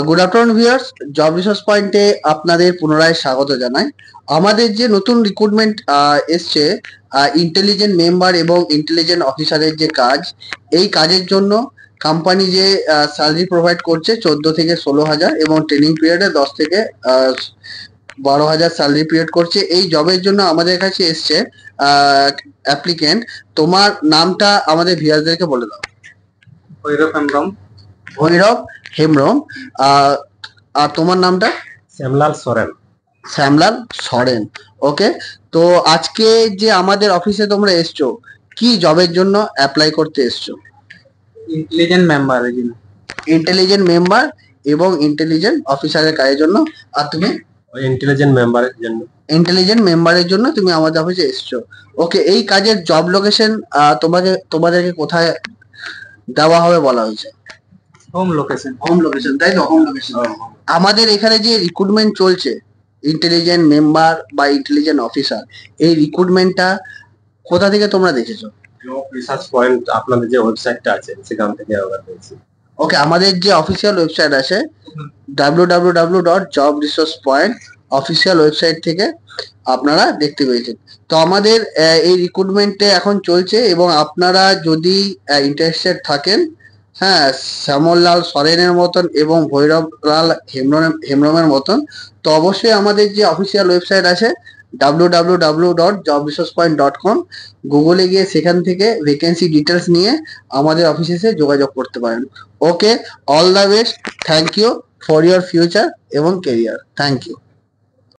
Good afternoon viewers, job resource পয়েন্টে আপনাদের পুনরায় স্বাগত জানাই। আমাদের যে নতুন রিক্রুটমেন্ট এসছে, ইন্টেলিজেন্ট মেম্বার এবং ইন্টেলিজেন্ট অফিসারের যে কাজ, এই কাজের জন্য কোম্পানি যে স্যালারি প্রোভাইড করছে 14 থেকে 16 হাজার এবং ট্রেনিং পিরিয়ডে 10 থেকে 12 হাজার স্যালারি পিরিয়ড করছে। এই জবের জন্য আমাদের কাছে এসছে অ্যাপ্লিকেন্ট। তোমার নামটা আমাদের ভিউয়ারদেরকে বলে দাও। ভৈরব হেমব্রম। ভৈরব হেমব্রম। আর তোমার নামটা? শ্যামলাল সরেন। শ্যামলাল সরেন। ওকে, তো আজকে যে আমাদের অফিসে তোমরা এসছো, কি জবের জন্য অ্যাপ্লাই করতে এসছো? ইন্টেলিজেন্ট মেম্বারের জন্য। ইন্টেলিজেন্ট মেম্বার এবং ইন্টেলিজেন্ট অফিসারের কাজের জন্য। আর তুমি? ইন্টেলিজেন্ট মেম্বারের জন্য। ইন্টেলিজেন্ট মেম্বারের জন্য তুমি আমাদের অফিসে এসছো। ওকে, এই কাজের জব লোকেশন তোমাদেরকে কোথায় দেওয়া হবে বলা হয়েছে? Home location. হোম লোকেশন, তাই তো? Home location. আমাদের এখানে যে রিক্রুটমেন্ট চলছে, ইন্টেলিজেন্ট মেম্বার বা ইন্টেলিজেন্ট অফিসার, এই রিক্রুটমেন্টটা কোথা থেকে তোমরা দেখেছো? জব রিসার্চ পয়েন্ট, আপনাদের যে ওয়েবসাইটটা আছে সেখান থেকে আমরা পেয়েছি। ওকে, আমাদের যে অফিসিয়াল ওয়েবসাইট আছে www.jobresourcepoint অফিসিয়াল ওয়েবসাইট থেকে আপনারা দেখতে পেয়েছেন। তো আমাদের এই রিক্রুটমেন্টে এখন চলছে এবং আপনারা যদি ইন্টারেস্টেড থাকেন, হ্যাঁ, শ্যামললাল সরেনের মতন এবং ভৈরবলাল হেমব্রমের মতন, তো অবশ্যই আমাদের যে অফিসিয়াল ওয়েবসাইট আছে www.jobresourcepoint.com, গুগলে গিয়ে সেখান থেকে ভ্যাকেন্সি ডিটেলস নিয়ে আমাদের অফিসে এসে যোগাযোগ করতে পারেন। Okay, all the best, thank you for your future এবং কেরিয়ার। Thank you.